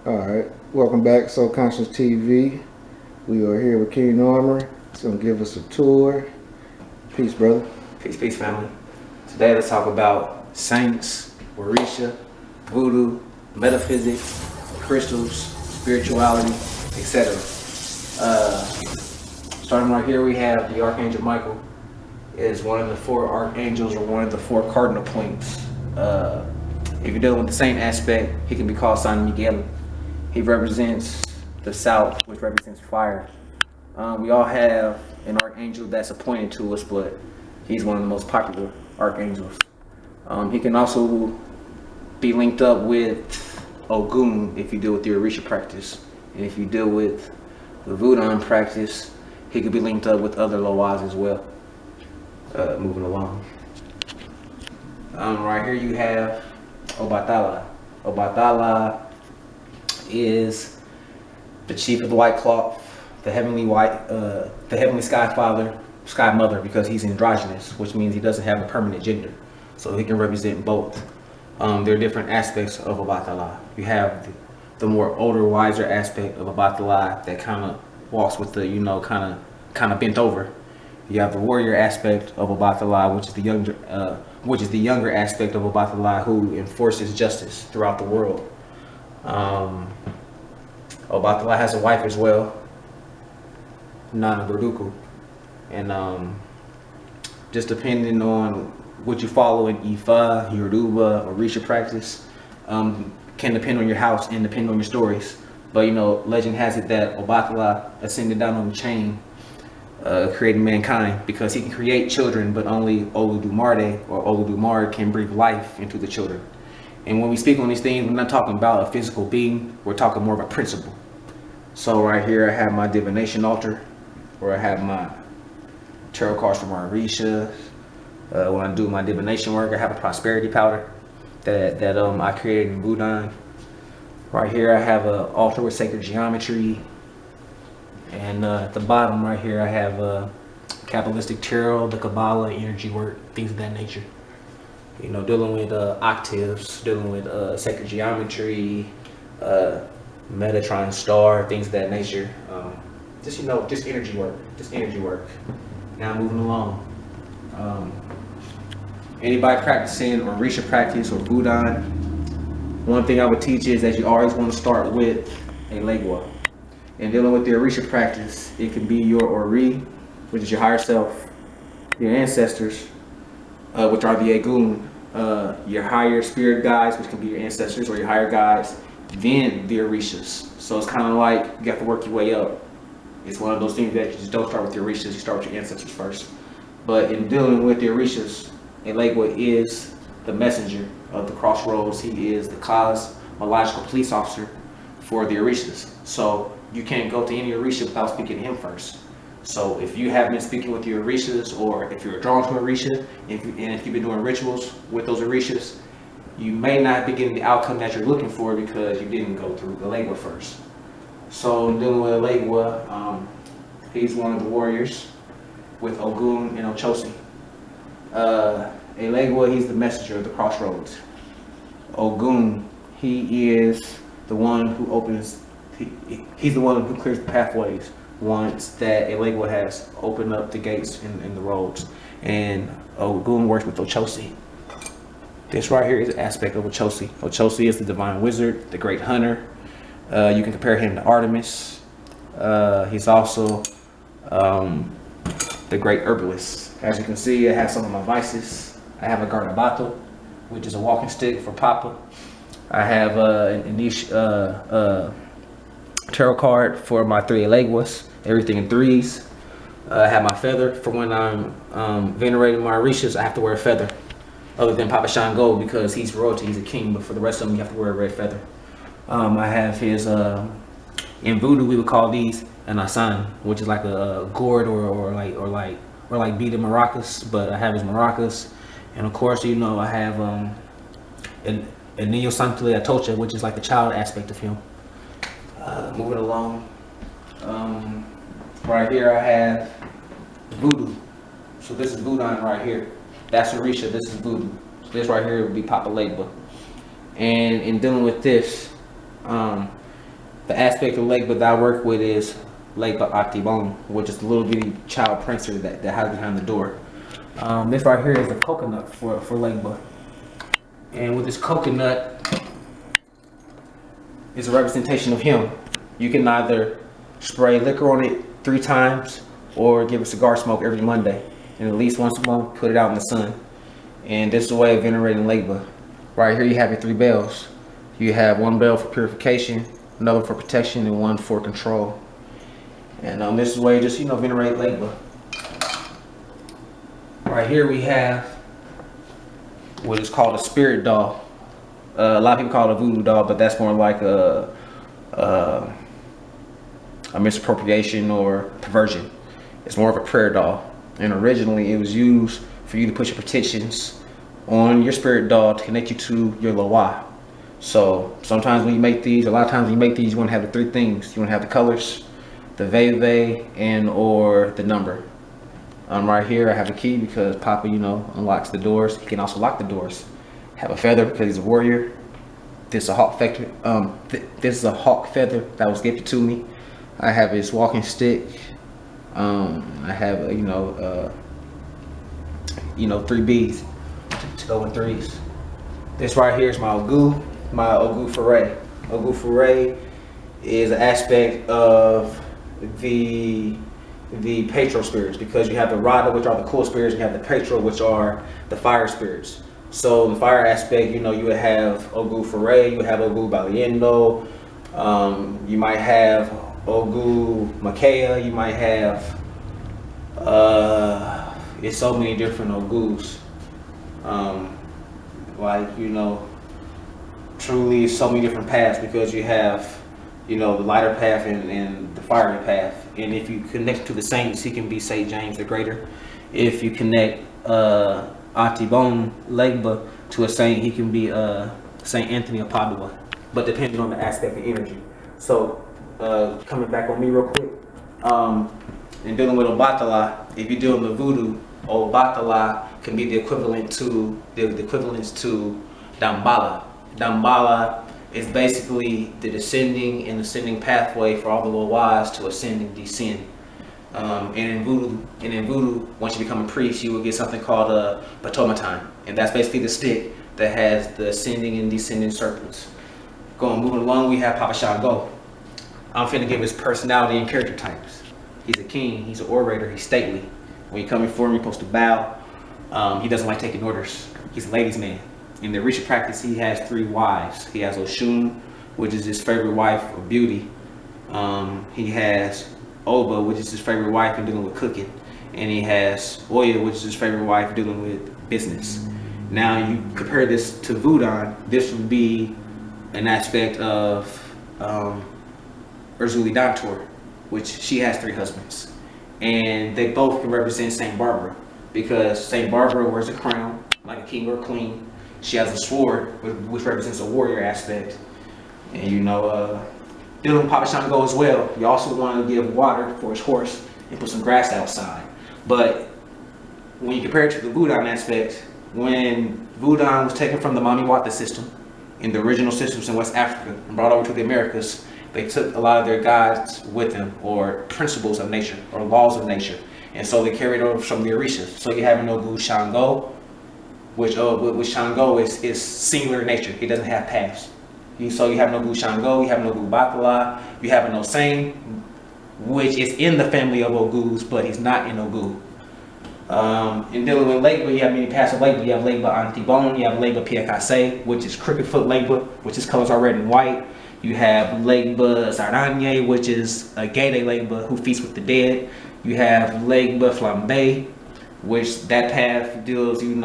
Alright, welcome back, Soul Conscious TV. We are here with King Narmer. He's going to give us a tour. Peace, brother. Peace, family. Today let's talk about saints, Orishas, Vodou, metaphysics, crystals, spirituality, etc. Starting right here, we have the Archangel Michael. Is one of the four archangels, or one of the four cardinal points. If you're dealing with the same aspect, he can be called San Miguel. He represents the south, which represents fire. We all have an archangel that's appointed to us, but he's one of the most popular archangels. He can also be linked up with Ogun if you deal with the Orisha practice. And if you deal with the Vodou practice, he could be linked up with other Loas as well. Moving along. Right here you have Obatala. Obatala is the chief of the white cloth, the heavenly sky mother, because he's androgynous, which means he doesn't have a permanent gender, so he can represent both. There are different aspects of Obatala. You have the more older, wiser aspect of Obatala that kind of walks with the, kind of bent over. You have the warrior aspect of Obatala, which is the younger aspect of Obatala, who enforces justice throughout the world. Obatala has a wife as well, Nana Berduku, and just depending on what you follow in Ifa, Yoruba, or Orisha practice, can depend on your house and depend on your stories. But legend has it that Obatala ascended down on the chain, creating mankind, because he can create children, but only Muerte or Olodumare can breathe life into the children. And when we speak on these things, we're not talking about a physical being, we're talking more of a principle. So right here I have my Divination Altar, where I have my tarot cards from my Orishas. When I do my divination work, I have a prosperity powder that I created in Vodou. Right here I have an altar with sacred geometry. And at the bottom right here, I have Kabbalistic tarot, the Kabbalah, energy work, things of that nature. Dealing with octaves, dealing with sacred geometry, Metatron star, things of that nature. Just energy work. Now moving along. Anybody practicing Orisha practice or Vodou, one thing I would teach is that you always want to start with a legua. And dealing with the Orisha practice, it can be your Ori, which is your higher self, your ancestors, which are the Egun, your higher spirit guides, which can be your ancestors or your higher guides, then the Orishas. So it's kind of like you have to work your way up. It's one of those things that you just don't start with the Orishas, you start with your ancestors first. But in dealing with the Orishas, Elegua is the messenger of the crossroads. He is the cosmological police officer for the Orishas. So you can't go to any Orisha without speaking to him first. So if you have been speaking with your Orishas, or if you're drawn to Orisha, if you've been doing rituals with those Orishas, you may not be getting the outcome that you're looking for because you didn't go through Elegua first. So in dealing with Elegua, he's one of the warriors with Ogun and Ochosi. Elegua, he's the messenger of the crossroads. Ogun, he is the one who opens. He's the one who clears the pathways once that Elegua has opened up the gates in the roads. And Ogun works with Ochosi. This right here is an aspect of Ochosi. Ochosi is the divine wizard, the great hunter. You can compare him to Artemis. He's also the great herbalist. As you can see, I have some of my vices. I have a garnabato, which is a walking stick for Papa. I have a niche tarot card for my 3 Eleguas, everything in 3s. I have my feather for when I'm venerating my Orishas. I have to wear a feather, other than Papa Shango, because he's royalty, he's a king, but for the rest of them you have to wear a red feather. I have his, in Vodou we would call these an asan, which is like a gourd or like beaded maracas, but I have his maracas. And of course, I have a Niño Santo de Atocha, which is like the child aspect of him. Moving along, right here I have Vodou. So this is Vodou right here. That's Orisha, this is Vodou. So this right here would be Papa Legba. And in dealing with this, The aspect of Legba that I work with is Legba Atibon, which is the little bitty child princer that hides behind the door. This right here is a coconut for Legba. And with this coconut, it's a representation of him. You can either spray liquor on it 3 times or give a cigar smoke every Monday. And at least once a month, put it out in the sun. And this is a way of venerating Legba. Right here you have your 3 bells. You have 1 bell for purification, another for protection, and 1 for control. And this is where you just, venerate Legba. Right here we have what is called a spirit doll. A lot of people call it a voodoo doll, but that's more like a misappropriation or perversion. It's more of a prayer doll. And originally it was used for you to put your petitions on your spirit doll to connect you to your Loa. So sometimes when you make these, a lot of times when you make these, you want to have the 3 things. You want to have the colors, the veve, and or the number. Right here I have a key because Papa, unlocks the doors. He can also lock the doors. Have a feather because he's a warrior. This is a hawk feather. This is a hawk feather that was gifted to me. I have his walking stick. I have 3 beads to go in 3s. This right here is my Ogu Foray. Ogu Foray is an aspect of the Patro spirits, because you have the Rada, which are the cool spirits, you have the Patro, which are the fire spirits. So the fire aspect, you would have Ogu Foray, you would have Ogu Baliendo, you might have Ogu Makea, you might have it's so many different Ogus. Truly so many different paths, because you have the lighter path and the fiery path. And if you connect to the saints, he can be Saint James the Greater. If you connect Atibon Legba to a saint, he can be Saint Anthony of Padua, but depending on the aspect of energy. So coming back on me real quick, in dealing with Obatala, if you're dealing with voodoo, Obatala can be the equivalent to the equivalence to Dambala. Dambala is basically the descending and ascending pathway for all the little wise to ascend and descend. And in voodoo, once you become a priest, you will get something called a Batomaton, and that's basically the stick that has the ascending and descending serpents. Moving along, we have Papa Shango. I'm finna give his personality and character types. He's a king, he's an orator, he's stately. When you come before him, you're supposed to bow. He doesn't like taking orders. He's a ladies' man. In the Orisha practice, he has 3 wives. He has Oshun, which is his favorite wife of beauty. He has Oba, which is his favorite wife in dealing with cooking. And he has Oya, which is his favorite wife dealing with business. Now you compare this to Vodou, this would be an aspect of Urzuli Dantor, which she has 3 husbands. And they both can represent Saint Barbara, because Saint Barbara wears a crown like a king or a queen. She has a sword, which represents a warrior aspect. And dealing with Papa Shango as well, you also want to give water for his horse and put some grass outside. But when you compare it to the Vodou aspect, when Vodou was taken from the Mamiwata system in the original systems in West Africa and brought over to the Americas, they took a lot of their gods with them, or principles of nature, or laws of nature. And so they carried over from the Orishas. So you have an Ogu Shango, which Shango is singular in nature. He doesn't have paths. So you have an Ogu Shango, you have an Ogu Batala, you have an Osane, which is in the family of Ogus, but he's not in Ogu. In dealing with Legba, you have many paths of Legba. You have Legba Antibon, you have Legba Piakase, which is crooked foot Legba, which his colors are red and white. You have Legba Saranye, which is a Gede Legba who feasts with the dead. You have Legba Flambe, which that path deals, can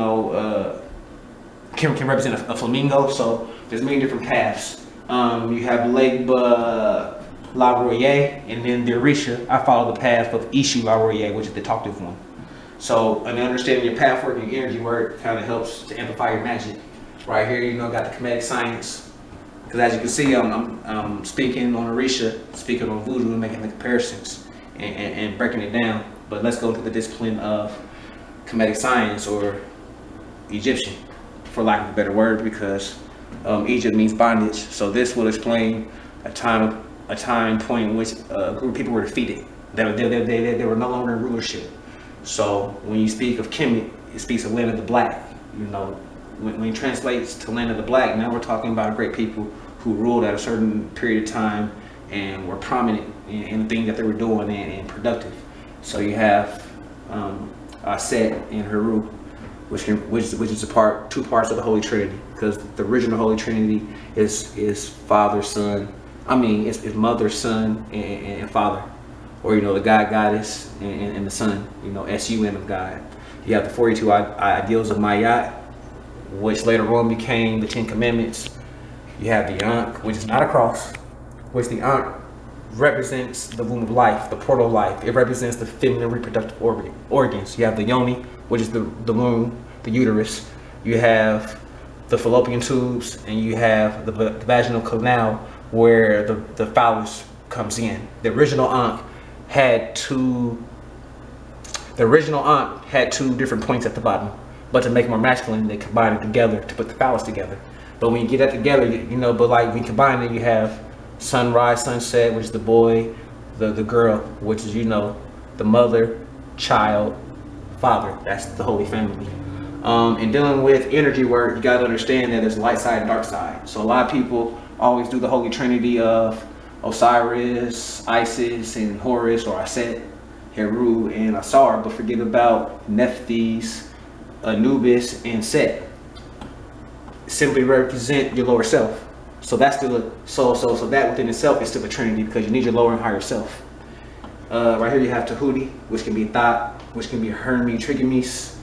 represent a flamingo. So there's many different paths. You have Legba La Royer, and then the Orisha, I follow the path of Ishu La Royer, which is the talkative one. So, and understanding your path work and your energy work kind of helps to amplify your magic. Right here, got the comedic science. Because as you can see, I'm speaking on Orisha, speaking on Voodoo, and making the comparisons and breaking it down. But let's go into the discipline of comedic science, or Egyptian, for lack of a better word, because Egypt means bondage. So this will explain a time a time point in which a group of people were defeated. They were no longer in rulership. So when you speak of Kemet, it speaks of land of the black. You know, when it translates to land of the black, now we're talking about great people who ruled at a certain period of time and were prominent in the things that they were doing and productive. So you have Set and Heru, which is two parts of the Holy Trinity, because the original Holy Trinity is Father, Son. It's Mother, Son, and Father, or the God, Goddess, and the Son. SUN of God. You have the 42 ideals of Mayat, which later on became the 10 Commandments. You have the Ankh, which is not a cross, which the Ankh represents the womb of life, the portal of life. It represents the feminine reproductive organs. You have the Yoni, which is the womb, the uterus. You have the fallopian tubes, and you have the vaginal canal where the phallus comes in. The original Ankh had two different points at the bottom, but to make it more masculine, they combined it together to put the phallus together. But when you get that together, when you combine it, you have sunrise, sunset, which is the boy, the girl, which is, the mother, child, father. That's the Holy Family. And dealing with energy work, you got to understand that there's light side and dark side. So a lot of people always do the Holy Trinity of Osiris, Isis, and Horus, or Aset, Heru, and Asar, but forget about Nephthys, Anubis, and Set. Simply represent your lower self. So that's still so that within itself is still a trinity, because you need your lower and higher self. Right here you have Tahuti, which can be Thot, which can be Hermes, Trigomes.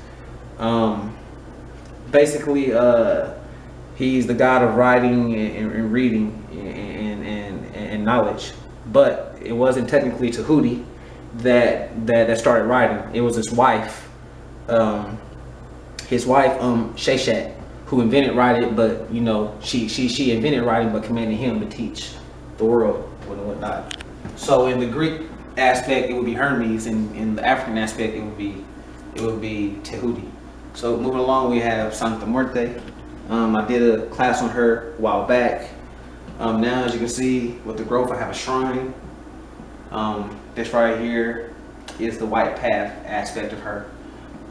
Basically, he's the god of writing and reading and knowledge. But it wasn't technically Tahuti that started writing. It was his wife, Sheshat, who invented writing, but she invented writing, but commanded him to teach the world and whatnot. So in the Greek aspect, it would be Hermes, and in the African aspect, it would be Tahuti. So moving along, we have Santa Muerte. I did a class on her a while back. Now, as you can see, with the growth, I have a shrine. This right here is the white path aspect of her.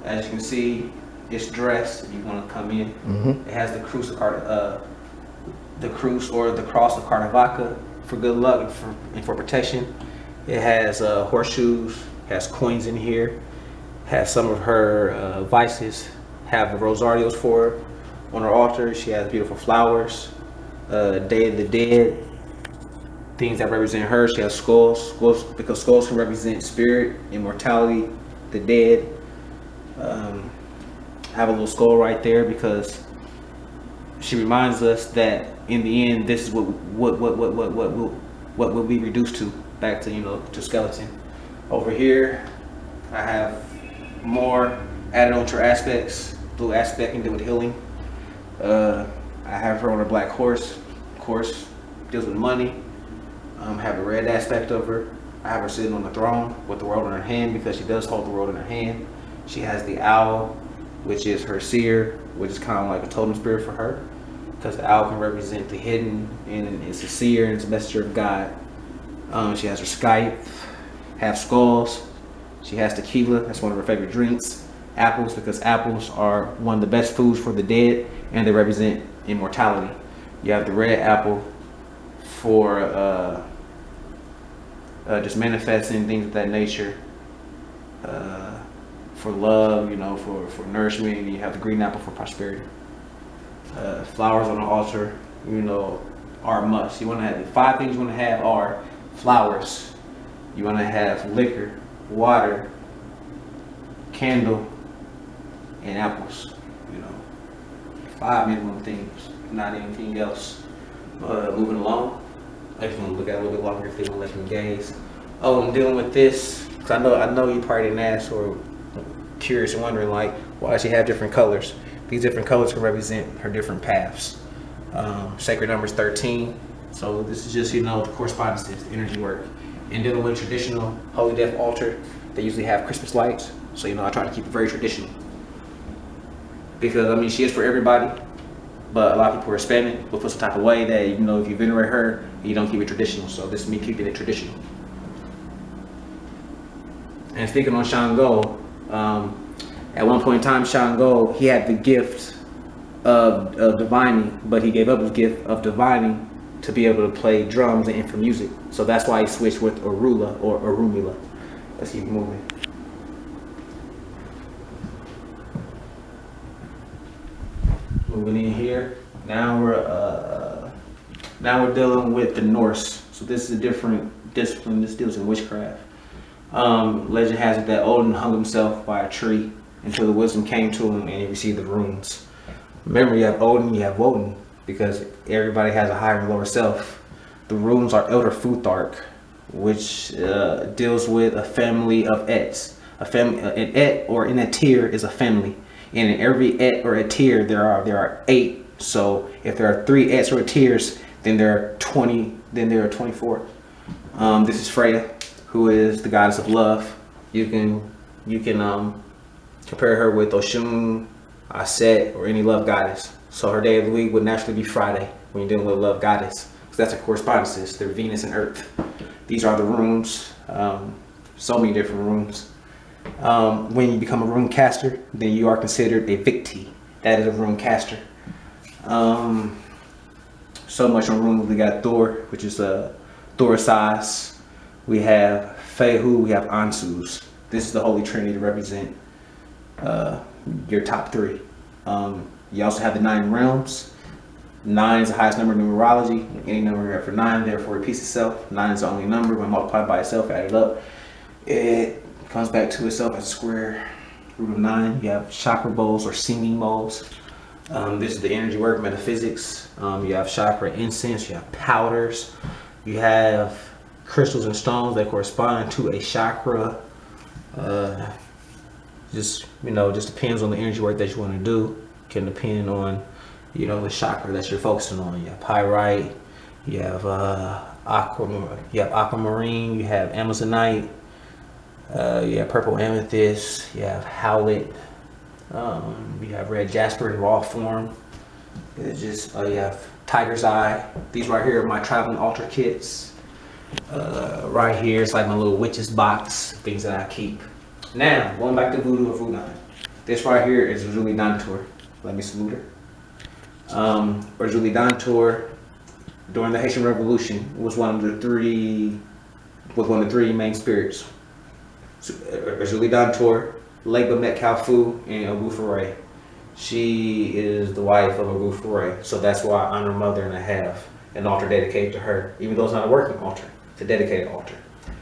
As you can see, it's dressed. If you want to come in, It has the cross or the cross of Carnavaca for good luck and for protection. It has horseshoes, has coins in here, has some of her vices, have the rosarios for her. On her altar, she has beautiful flowers, Day of the Dead, things that represent her. She has skulls because skulls can represent spirit, immortality, the dead. Have a little skull right there because she reminds us that in the end, this is what we'll be reduced to, back to to skeleton. Over here, I have more added on to her aspects, blue aspect and deal with healing. I have her on a black horse. Of course, deals with money. Have a red aspect of her. I have her sitting on the throne with the world in her hand because she does hold the world in her hand. She has the owl, which is her seer, which is kind of like a totem spirit for her, because the owl can represent the hidden, and it's a seer and it's a messenger of God. She has her scythe, have skulls. She has tequila, that's one of her favorite drinks. Apples, because apples are one of the best foods for the dead, and they represent immortality. You have the red apple for just manifesting things of that nature. For love, for nourishment. And you have the green apple for prosperity. Flowers on the altar, are a must. You want to have the 5 things you want to have are flowers. You want to have liquor, water, candle, and apples. 5 minimum things, not anything else. Moving along, if you want to look at it a little bit longer, if you want to let them gaze. Oh, I'm dealing with this because I know you probably didn't ask or curious and wondering why does she have different colors. These different colors can represent her different paths. Sacred numbers 13, so this is just the correspondences, the energy work. And dealing with traditional holy death altar, they usually have Christmas lights, so I try to keep it very traditional because she is for everybody, but a lot of people are spamming with some type of way that if you venerate her, You don't keep it traditional, so this is me keeping it traditional. And speaking on Shango, at one point in time, Shango, he had the gift of divining, but he gave up his gift of divining to be able to play drums and infra music. So that's why he switched with Orula or Orumila. Let's keep moving. Moving in here. Now we're dealing with the Norse. So this is a different discipline. This deals in witchcraft. Legend has it that Odin hung himself by a tree until the wisdom came to him and he received the runes. Remember, you have Odin, you have Woden, because everybody has a higher and lower self. The runes are Elder Futhark, which deals with a family of Ets. An Et or in a tier is a family. And in every Et or a tier, there are 8. So if there are 3 Ets or tiers, then there are 20. Then there are 24. This is Freya, who is the goddess of love. You can compare her with Oshun, Aset, or any love goddess. So her day of the week would naturally be Friday when you're dealing with a love goddess, because that's her correspondences. They're Venus and Earth. These are the runes. So many different runes. When you become a rune caster, then you are considered a Victi. That is a rune caster. So much on runes. We got Thor, which is a Orishas. We have Fehu. We have Ansus. This is the Holy Trinity to represent your top 3. You also have the 9 realms. 9 is the highest number in numerology. Any number after 9, therefore repeats itself. 9 is the only number. When multiplied by itself, added up, it comes back to itself as a square root of 9. You have chakra bowls or singing bowls. This is the energy work, metaphysics. You have chakra incense. You have powders. You have crystals and stones that correspond to a chakra. Just depends on the energy work that you want to do. Can depend on, the chakra that you're focusing on. You have pyrite, you have aquamarine, you have amazonite, you have purple amethyst, you have howlet, you have red jasper in raw form. It's just you have tiger's eye. These right here are my traveling altar kits. Right here, it's like my little witch's box, things that I keep. Now, going back to Vodou or Vodou. This right here is Julie Dantour. Let me salute her. Julie Dantour, during the Haitian Revolution, was one of the three main spirits. Julie Dantour, Leba Metcalfu, and Obu Foray. She is the wife of Obu Foray, so that's why I honor mother and I have an altar dedicated to her, even though it's not a working altar, it's a dedicated altar.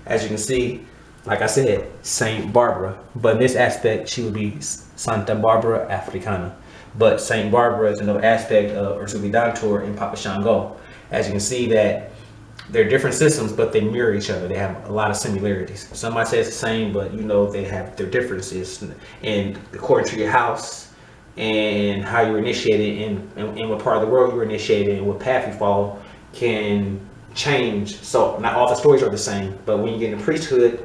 As you can see, like I said, Saint Barbara, but in this aspect, she would be Santa Barbara Africana. But Saint Barbara is another aspect of Ursuli Dantour in Papa Shango. As you can see that they're different systems, but they mirror each other. They have a lot of similarities. Some might say it's the same, but they have their differences. And according to your house and how you're initiated and what part of the world you're initiated and what path you follow can change. So not all the stories are the same, but when you get into priesthood,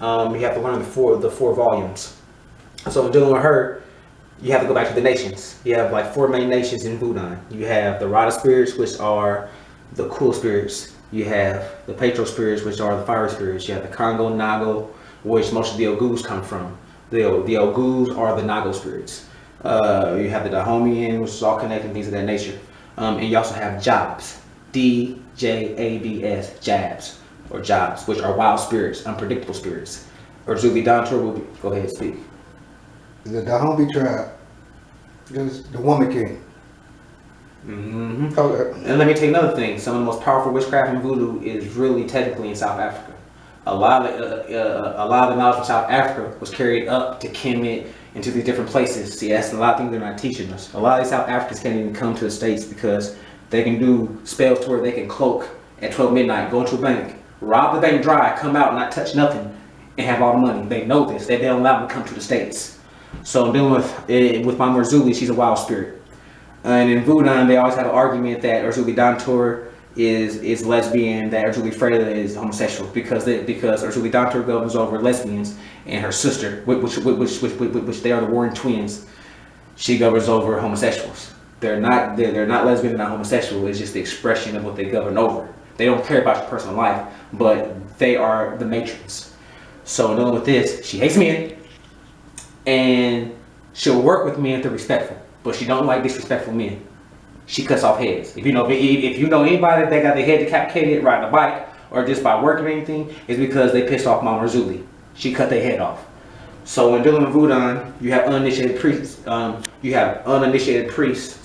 you have to learn the four volumes. So in dealing with her, you have to go back to the nations. You have like 4 main nations in Vodou. You have the Rada spirits, which are the cool spirits. You have the Petro spirits, which are the fire spirits. You have the Congo, Nago, which most of the Ogus come from. The Ogus are the Nago spirits. You have the Dahomian, which is all connected, things of that nature. And you also have Jabs, D-J-A-B-S, Jabs, or Jobs, which are wild spirits, unpredictable spirits. Or Julie Dantour will be, go ahead, speak. The Dahomey tribe is the woman king. Mm-hmm. And let me tell you another thing. Some of the most powerful witchcraft in Vodou is really technically in South Africa. A lot of the knowledge from South Africa was carried up to Kemet and to these different places. See, that's a lot of things they're not teaching us. A lot of these South Africans can't even come to the States because they can do spells to where they can cloak at 12 midnight, go into a bank, rob the bank dry, come out, not touch nothing, and have all the money. They know this. They don't allow them to come to the States. So I'm dealing with my Marzuli, she's a wild spirit. And in Vodou, they always have an argument that Ursuli Dantour is lesbian, that Ursuli Freya is homosexual, because Ursuli Dantour governs over lesbians, and her sister, which they are the Warren twins, she governs over homosexuals. They're not lesbian, they're not homosexual. It's just the expression of what they govern over. They don't care about your personal life, but they are the matrix. So dealing with this, she hates men, and she'll work with men if they're respectful, but she don't like disrespectful men. She cuts off heads. If you know anybody that got their head decapitated riding a bike or just by working or anything, it's because they pissed off Mama Razuli. She cut their head off. So when dealing with Voodoo, you have uninitiated priests.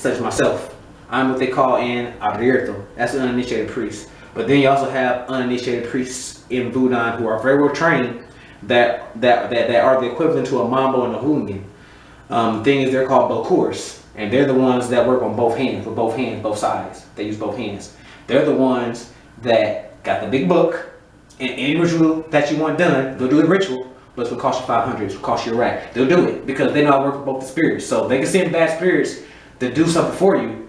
Such as myself. I'm what they call an abierto. That's an uninitiated priest. But then you also have uninitiated priests in Voodoo who are very well trained that are the equivalent to a mambo and a hooligan. The thing is, they're called bokurs, and they're the ones that work on both hands, both sides. They use both hands. They're the ones that got the big book, and any ritual that you want done, they'll do the ritual, but it's gonna cost you 500, it's gonna cost you a rack. They'll do it because they know how to work with both the spirits. So they can send bad spirits to do something for you,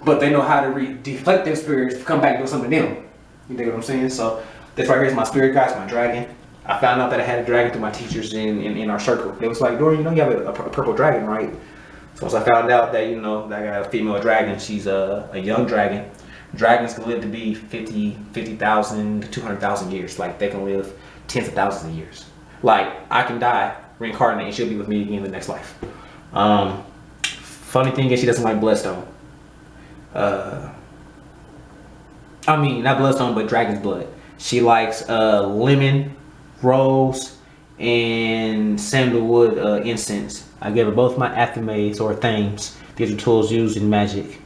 but they know how to deflect their spirits to come back and do something to them. You dig what I'm saying? So this right here is my spirit guides, my dragon. I found out that I had a dragon through my teachers in our circle. They was like, Dorian, you have a purple dragon, right? So once I found out that, that I got a female dragon, she's a young dragon. Dragons can live to be 50,000 to 200,000 years. Like, they can live tens of thousands of years. Like, I can die, reincarnate, and she'll be with me again in the next life. Funny thing is, she doesn't like bloodstone. I mean, not bloodstone, but dragon's blood. She likes lemon, rose, and sandalwood incense. I gave her both my athemades or themes. These are tools used in magic.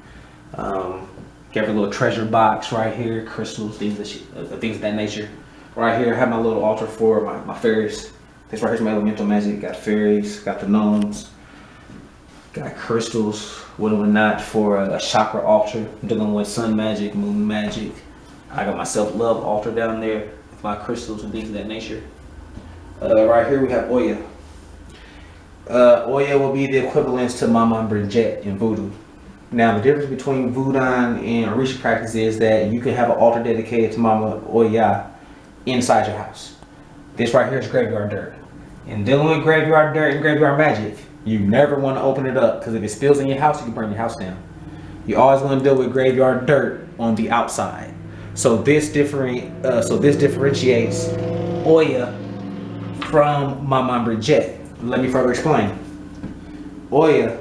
Gave her a little treasure box right here, crystals, things of that nature. Right here, I have my little altar for my fairies. This right here's my elemental magic. Got fairies, got the gnomes, got crystals, whatnot for a chakra altar. I'm dealing with sun magic, moon magic. I got my self-love altar down there with my crystals and things of that nature. Right here we have Oya. Oya will be the equivalent to Mama Bridget in Voodoo. Now the difference between Voodoo and Orisha practice is that you can have an altar dedicated to Mama Oya inside your house. This right here is graveyard dirt. And dealing with graveyard dirt and graveyard magic, you never want to open it up, because if it spills in your house, you can burn your house down. You always want to deal with graveyard dirt on the outside. So this differentiates Oya from Mama Bridget. Let me further explain. Oya,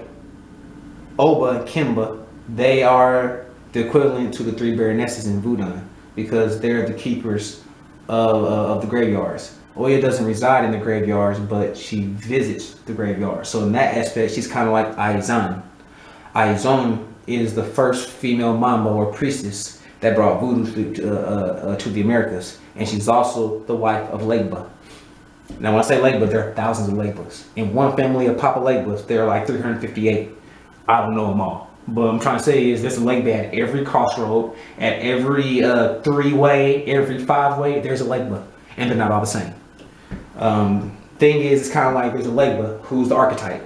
Oba, and Kimba, they are the equivalent to the three baronesses in Voodoo, because they're the keepers of the graveyards. Oya doesn't reside in the graveyards, but she visits the graveyard. So in that aspect, she's kind of like Aizan. Aizon is the first female mambo or priestess that brought voodoo to the Americas, and she's also the wife of Legba. Now when I say Legba, there are thousands of Legbas. In one family of Papa Legbas, there are like 358. I don't know them all. But what I'm trying to say is there's a Legba at every crossroad, at every three-way, every five-way, there's a Legba. And they're not all the same. Thing is, it's kind of like there's a Legba who's the archetype.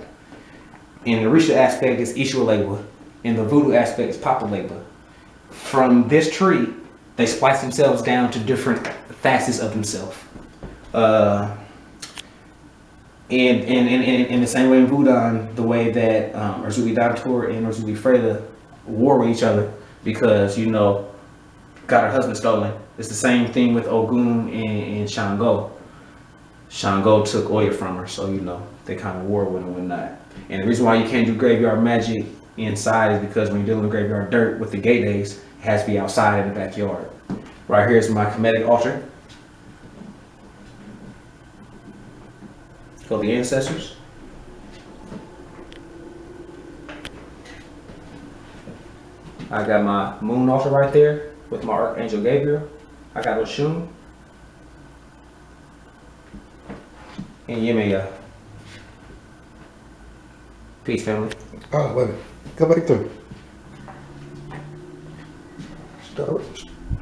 In the Orisha aspect, it's Ishua Legba. In the Voodoo aspect, it's Papa Legba. From this tree, they splice themselves down to different facets of themselves. In the same way in Voodoo, the way that Razuli Dantor and Razuli Freda war with each other because, got her husband stolen. It's the same thing with Ogun and Shango. Shango took Oya from her, so they kind of war with and whatnot. And the reason why you can't do graveyard magic inside is because when you're dealing with graveyard dirt with the gay days, it has to be outside in the backyard. Right here is my Kemetic altar for the ancestors. I got my moon altar right there with my Archangel Gabriel. I got Oshun and Yemaya. Peace, family. Oh, wait a minute. Go back through.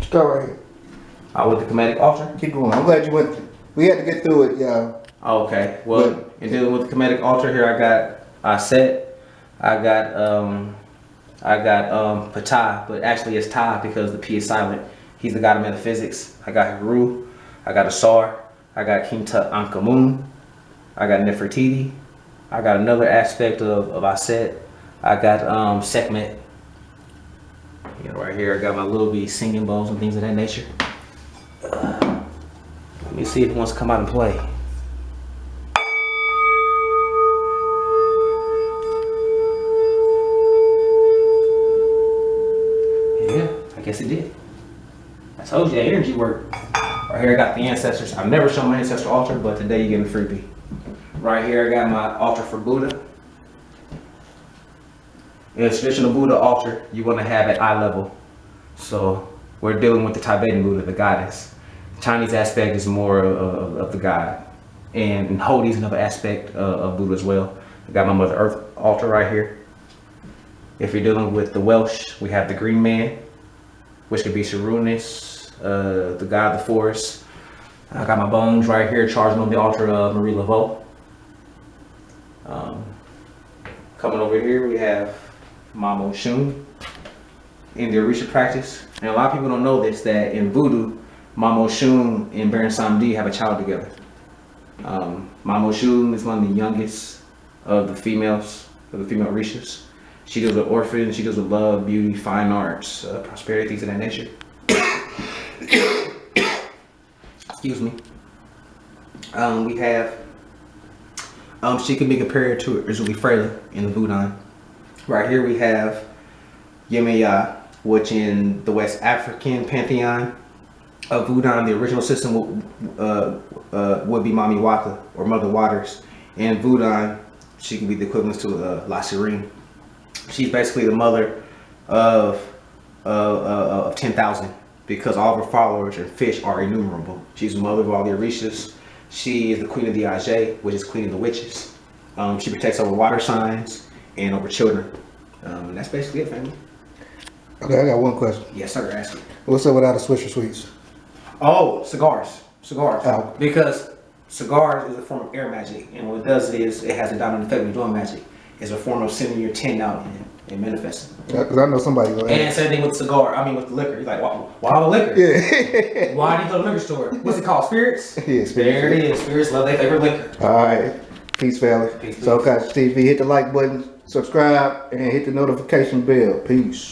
Start right here. With the Kemetic altar? Keep going. I'm glad you went through. We had to get through it, y'all. Oh, okay. Well, in dealing with the Kemetic altar here, I got Aset. I got Ptah, but actually it's Ta because the P is silent. He's the god of metaphysics. I got Heru. I got Asar. I got King Tut Ankamun. I got Nefertiti. I got another aspect of Aset. I got Sekhmet. You know, right here I got my little bitty singing bowls and things of that nature. Let me see if it wants to come out and play. Yeah, I guess it did. I told you that energy worked. Right here I got the ancestors. I've never shown my ancestor altar, but today you're getting a freebie. Right here I got my altar for Buddha. In a traditional Buddha altar, you want to have at eye level. So we're dealing with the Tibetan Buddha, the goddess. The Chinese aspect is more of the god. And Holy is another aspect of Buddha as well. I got my Mother Earth altar right here. If you're dealing with the Welsh, we have the Green Man, which could be Sarunas, the god of the forest. I got my bones right here charging on the altar of Marie Laveau. Coming over here, we have Mamo Shun in the Orisha practice. And a lot of people don't know this, that in Vodou, Mamo Shun and Baron Samedi have a child together. Mamo Shun is one of the youngest of the females, of the female Orishas. She deals with orphans, she deals with love, beauty, fine arts, prosperity, things of that nature. Excuse me. We have, she can be compared to Izuli Freyla in the Voodoo. Right here we have Yemaya, which in the West African pantheon of Voodoo, the original system would be Mami Wata, or Mother Waters. In Voodoo, she can be the equivalent to La Sirene. She's basically the mother of 10,000, because all of her followers and fish are innumerable. She's the mother of all the Orishas. She is the queen of the Ajay, which is queen of the witches. She protects over water signs and over children. And that's basically it, family. Okay, I got one question. Yes, sir. Ask me. What's up without the Swisher Sweets? Oh, cigars. Oh. Because cigars is a form of air magic, and what it does is it has a dominant effect when you're doing magic. It's a form of sending your tin out and manifesting. Because I know somebody going. And same thing with the cigar. I mean, with the liquor. He's like, why the liquor? Yeah. Why do you go to the liquor store? What's it called? Spirits? Yeah, spirits. There it is. Spirits love their favorite liquor. All right. Peace, family. Peace, So, Cashapp TV, hit the like button, subscribe, and hit the notification bell. Peace.